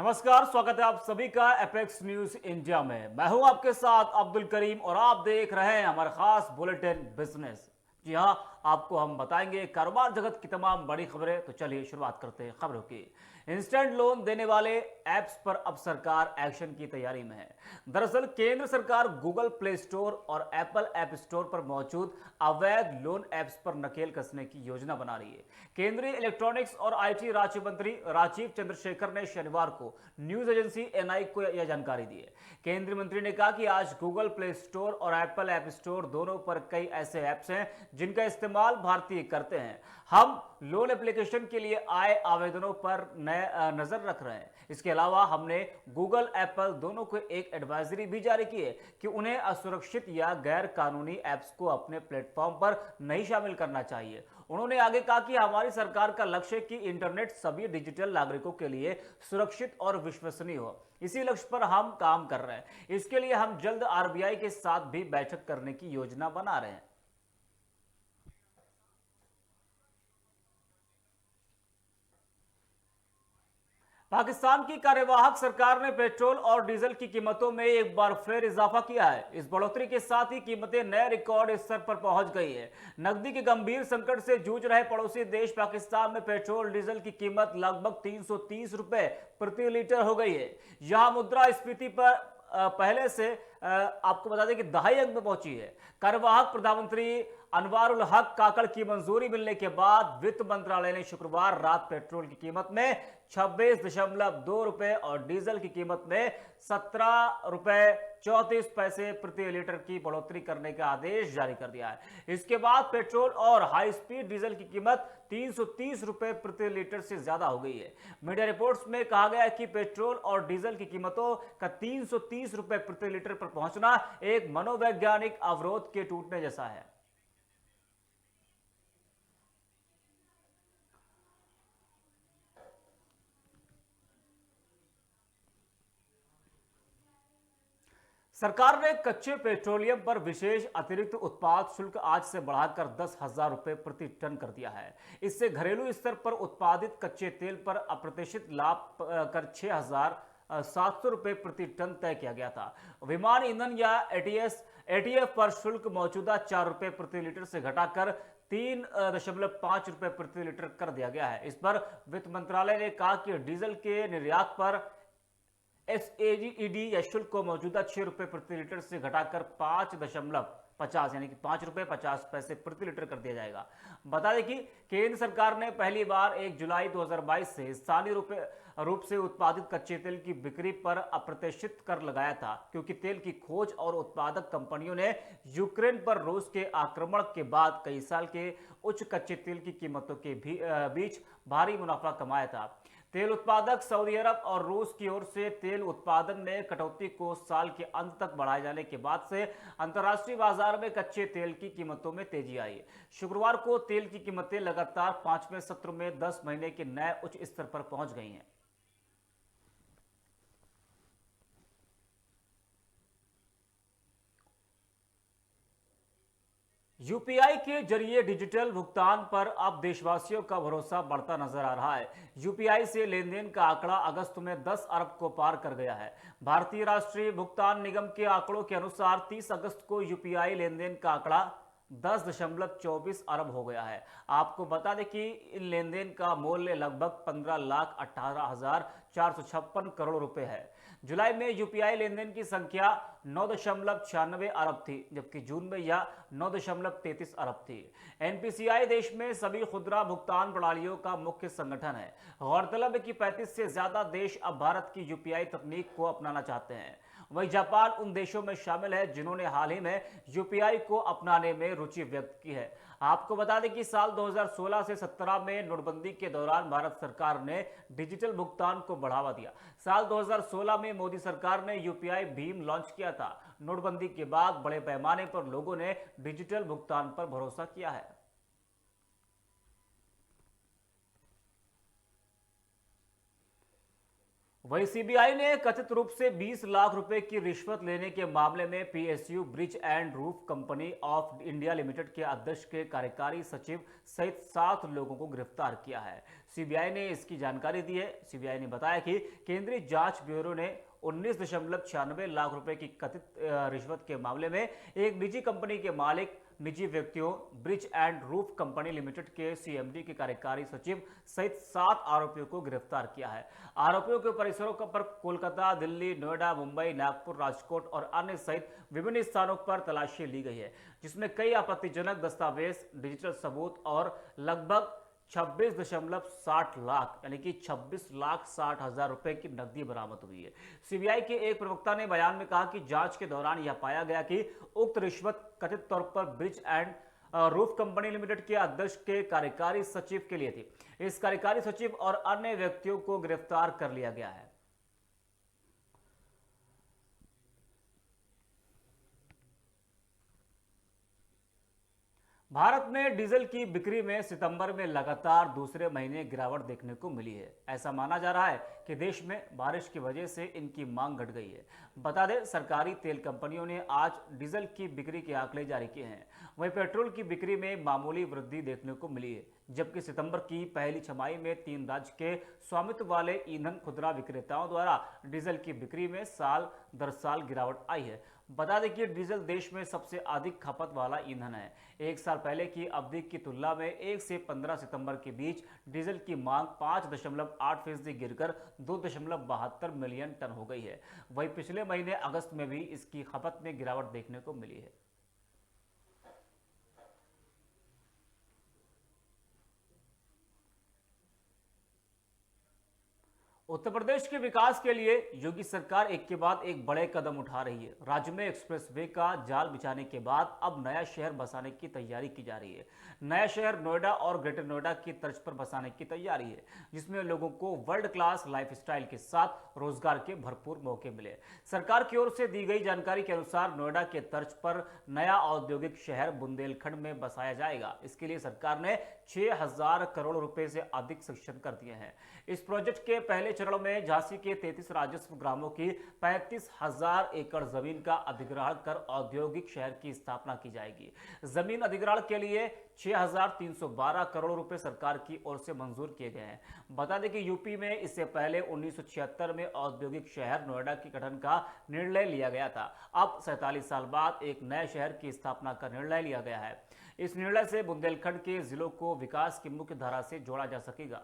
नमस्कार, स्वागत है आप सभी का एपेक्स न्यूज इंडिया में। मैं हूं आपके साथ अब्दुल करीम और आप देख रहे हैं हमारा खास बुलेटिन बिजनेस। जी हां, आपको हम बताएंगे कारोबार जगत की तमाम बड़ी खबरें। तो चलिए शुरुआत करते हैं खबरों की। इंस्टेंट लोन देने वाले ऐप्स पर अब सरकार एक्शन की तैयारी में है। दरअसल केंद्र सरकार गूगल प्ले स्टोर और एप्पल ऐप स्टोर पर मौजूद अवैध लोन ऐप्स पर नकेल कसने की योजना बना रही है। केंद्रीय इलेक्ट्रॉनिक्स और आईटी राज्य मंत्री राजीव चंद्रशेखर ने शनिवार को न्यूज एजेंसी एनआई को यह जानकारी दी है। केंद्रीय मंत्री ने कहा कि आज गूगल प्ले स्टोर और एप्पल ऐप स्टोर दोनों पर कई ऐसे ऐप्स हैं जिनका इस्तेमाल भारतीय करते हैं। हम लोन एप्लीकेशन के लिए आए आवेदनों पर नजर रख रहे हैं। इसके अलावा हमने गूगल एप्पल दोनों को एक एडवाइजरी भी जारी की है कि उन्हें असुरक्षित या गैर कानूनी ऐप्स को अपने प्लेटफॉर्म पर नहीं शामिल करना चाहिए। उन्होंने आगे कहा कि हमारी सरकार का लक्ष्य है कि इंटरनेट सभी डिजिटल नागरिकों के लिए सुरक्षित और विश्वसनीय हो। इसी लक्ष्य पर हम काम कर रहे हैं। इसके लिए हम जल्द आरबीआई के साथ भी बैठक करने की योजना बना रहे हैं। पाकिस्तान की कार्यवाहक सरकार ने पेट्रोल और डीजल की कीमतों में एक बार फिर इजाफा किया है। इस बढ़ोतरी के साथ ही कीमतें नए रिकॉर्ड स्तर पर पहुंच गई है। नकदी के गंभीर संकट से जूझ रहे पड़ोसी देश पाकिस्तान में पेट्रोल डीजल की कीमत लगभग 330 रुपए प्रति लीटर हो गई है। यहां मुद्रास्फीति पर पहले से आपको बता दें कि दहाई अंक में पहुंची है। कार्यवाहक प्रधानमंत्री अनवारुल हक काकड़ की मंजूरी मिलने के बाद वित्त मंत्रालय ने शुक्रवार रात पेट्रोल की कीमत में 26.2 रुपए और डीजल की कीमत में 17 रुपए 34 पैसे प्रति लीटर की बढ़ोतरी करने का आदेश जारी कर दिया है। इसके बाद पेट्रोल और हाई स्पीड डीजल की कीमत 330 रुपए प्रति लीटर से ज्यादा हो गई है। मीडिया रिपोर्ट्स में कहा गया है कि पेट्रोल और डीजल की कीमतों का 330 रुपए प्रति लीटर पर पहुंचना एक मनोवैज्ञानिक अवरोध के टूटने जैसा है। सरकार ने कच्चे पेट्रोलियम पर विशेष अतिरिक्त उत्पाद शुल्क आज से बढ़ाकर 10,000 रुपए प्रति टन कर दिया है। इससे घरेलू स्तर पर उत्पादित कच्चे तेल पर अप्रत्याशित लाभ कर 6,700 रुपए प्रति टन तय किया गया था। विमान ईंधन या एटीएफ पर शुल्क मौजूदा 4 रुपए प्रति लीटर से घटाकर 3.5 रुपए प्रति लीटर कर दिया गया है। इस पर वित्त मंत्रालय ने कहा कि डीजल के निर्यात पर एसएजीईडी या शुल्क को मौजूदा 6 रुपए प्रति लीटर से घटाकर 5.50 यानी कि 5 रुपए 50 पैसे प्रति लीटर कर दिया जाएगा। बता दें कि केंद्र सरकार ने पहली बार 1 जुलाई 2022 से स्थानीय रूप से उत्पादित कच्चे तेल की बिक्री पर अप्रत्याशित कर लगाया था, क्योंकि तेल की खोज और उत्पादक कंपनियों ने यूक्रेन पर रूस के आक्रमण के बाद कई साल के उच्च कच्चे तेल की कीमतों के बीच भारी मुनाफा कमाया था। तेल उत्पादक सऊदी अरब और रूस की ओर से तेल उत्पादन में कटौती को साल के अंत तक बढ़ाए जाने के बाद से अंतर्राष्ट्रीय बाजार में कच्चे तेल की कीमतों में तेजी आई। शुक्रवार को तेल की कीमतें लगातार 5वें सत्र में 10 महीने के नए उच्च स्तर पर पहुंच गई हैं। यूपीआई के जरिए डिजिटल भुगतान पर अब देशवासियों का भरोसा बढ़ता नजर आ रहा है। यूपीआई से लेनदेन का आंकड़ा अगस्त में 10 अरब को पार कर गया है। भारतीय राष्ट्रीय भुगतान निगम के आंकड़ों के अनुसार 30 अगस्त को यूपीआई लेनदेन का आंकड़ा 10.24 अरब हो गया है। आपको बता दें कि इन लेनदेन का मूल्य लगभग 15,18,456 करोड़ रुपए है। जुलाई में यूपीआई लेनदेन की संख्या 9.96 अरब थी, जबकि जून में यह 9.33 अरब थी। एनपीसीआई देश में सभी खुदरा भुगतान प्रणालियों का मुख्य संगठन है। गौरतलब है कि 35 से ज्यादा देश अब भारत की यूपीआई तकनीक को अपनाना चाहते हैं। वहीं जापान उन देशों में शामिल है जिन्होंने हाल ही में यूपीआई को अपनाने में रुचि व्यक्त की है। आपको बता दें कि साल 2016 से 17 में नोटबंदी के दौरान भारत सरकार ने डिजिटल भुगतान को बढ़ावा दिया। साल 2016 में मोदी सरकार ने यूपीआई भीम लॉन्च किया था। नोटबंदी के बाद बड़े पैमाने पर लोगों ने डिजिटल भुगतान पर भरोसा किया है। वहीं सीबीआई ने कथित रूप से 20 लाख रुपए की रिश्वत लेने के मामले में PSU bridge and roof company of India limited के अध्यक्ष के कार्यकारी सचिव सहित 7 लोगों को गिरफ्तार किया है। सीबीआई ने इसकी जानकारी दी है। सीबीआई ने बताया कि केंद्रीय जांच ब्यूरो ने 19.96 लाख रुपए की कथित रिश्वत के मामले में एक निजी कंपनी के मालिक, निजी व्यक्तियों, bridge and roof company limited के सीएमडी के कार्यकारी सचिव सहित 7 आरोपियों को गिरफ्तार किया है। आरोपियों के परिसरों पर कोलकाता, दिल्ली, नोएडा, मुंबई, नागपुर, राजकोट और अन्य सहित विभिन्न स्थानों पर तलाशी ली गई है, जिसमें कई आपत्तिजनक दस्तावेज, डिजिटल सबूत और लगभग 26.60 लाख यानी कि 26,60,000 रुपए की नकदी बरामद हुई है। सीबीआई के एक प्रवक्ता ने बयान में कहा कि जांच के दौरान यह पाया गया कि उक्त रिश्वत कथित तौर पर bridge and roof company limited के अध्यक्ष के कार्यकारी सचिव के लिए थी। इस कार्यकारी सचिव और अन्य व्यक्तियों को गिरफ्तार कर लिया गया है। भारत में डीजल की बिक्री में सितंबर में लगातार दूसरे महीने गिरावट देखने को मिली है। ऐसा माना जा रहा है कि देश में बारिश की वजह से इनकी मांग घट गई है। बता दें, सरकारी तेल कंपनियों ने आज डीजल की बिक्री के आंकड़े जारी किए हैं। वहीं पेट्रोल की बिक्री में मामूली वृद्धि देखने को मिली है, जबकि सितंबर की पहली छमाही में 3 राज्य के स्वामित्व वाले ईंधन खुदरा विक्रेताओं द्वारा डीजल की बिक्री में साल दर साल गिरावट आई है। बता दें कि डीजल देश में सबसे अधिक खपत वाला ईंधन है। एक साल पहले की अवधि की तुलना में 1 से 15 सितंबर के बीच डीजल की मांग 5.8% गिरकर 2.72 मिलियन टन हो गई है। वहीं पिछले महीने अगस्त में भी इसकी खपत में गिरावट देखने को मिली है। उत्तर प्रदेश के विकास के लिए योगी सरकार एक के बाद एक बड़े कदम उठा रही है। राज्य में एक्सप्रेसवे का जाल बिछाने के बाद अब नया शहर बसाने की तैयारी की जा रही है। नया शहर नोएडा और ग्रेटर नोएडा की तर्ज पर बसाने की तैयारी है, जिसमें लोगों को वर्ल्ड क्लास लाइफस्टाइल के साथ रोजगार के भरपूर मौके मिले। सरकार की ओर से दी गई जानकारी के अनुसार नोएडा के तर्ज पर नया औद्योगिक शहर बुंदेलखंड में बसाया जाएगा। इसके लिए सरकार ने 6,000 करोड़ रुपए से अधिक सैंक्शन कर दिए हैं। इस प्रोजेक्ट के पहले चरण में झांसी के 33 राजस्व ग्रामों की 35,000 एकड़ जमीन का अधिग्रहण कर औद्योगिक शहर की स्थापना की जाएगी। जमीन अधिग्रहण के लिए 6,312 करोड़ रुपए सरकार की ओर से मंजूर किए गए हैं। बता दें कि यूपी में इससे पहले 1976 में औद्योगिक शहर नोएडा के गठन का निर्णय लिया गया था। अब 47 साल बाद एक नए शहर की स्थापना का निर्णय लिया गया है। इस निर्णय से बुंदेलखंड के जिलों को विकास की मुख्य धारा से जोड़ा जा सकेगा।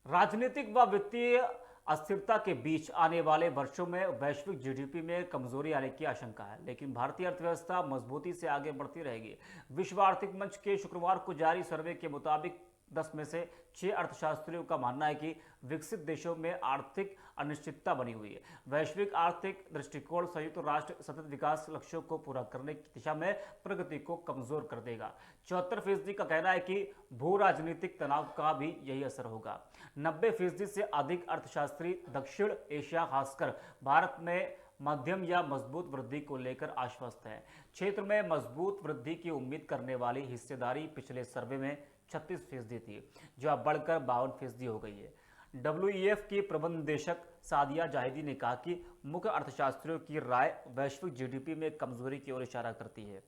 राजनीतिक व वित्तीय अस्थिरता के बीच आने वाले वर्षों में वैश्विक जीडीपी में कमजोरी आने की आशंका है, लेकिन भारतीय अर्थव्यवस्था मजबूती से आगे बढ़ती रहेगी। विश्व आर्थिक मंच के शुक्रवार को जारी सर्वे के मुताबिक 10 में से 6 अर्थशास्त्रियों का मानना है कि विकसित देशों में आर्थिक अनिश्चितता बनी हुई है। वैश्विक आर्थिक दृष्टिकोण संयुक्त राष्ट्र सतत विकास लक्ष्यों को पूरा करने की दिशा में प्रगति को कमजोर कर देगा। 74% का कहना है कि भू राजनीतिक तनाव का भी यही असर होगा। 90% से अधिक अर्थशास्त्री दक्षिण एशिया, खासकर भारत में मध्यम या मजबूत वृद्धि को लेकर आश्वस्त है। क्षेत्र में मजबूत वृद्धि की उम्मीद करने वाली हिस्सेदारी पिछले सर्वे में 36% थी, जो अब बढ़कर 52% हो गई है। WEF की प्रबंध निदेशक सादिया जाहिदी ने कहा कि मुख्य अर्थशास्त्रियों की राय वैश्विक जीडीपी में कमजोरी की ओर इशारा करती है।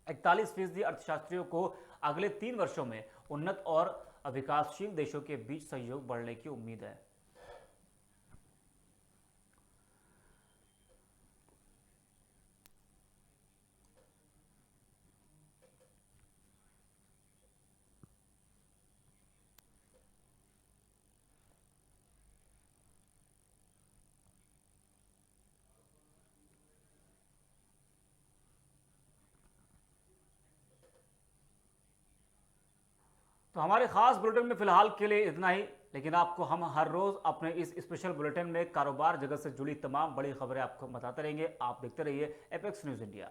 41% अर्थशास्त्रियों को अगले 3 वर्षों में उन्नत और विकासशील देशों के बीच सहयोग बढ़ने की उम्मीद है। तो हमारे खास बुलेटिन में फिलहाल के लिए इतना ही, लेकिन आपको हम हर रोज अपने इस स्पेशल बुलेटिन में कारोबार जगत से जुड़ी तमाम बड़ी खबरें आपको बताते रहेंगे। आप देखते रहिए एपेक्स न्यूज़ इंडिया।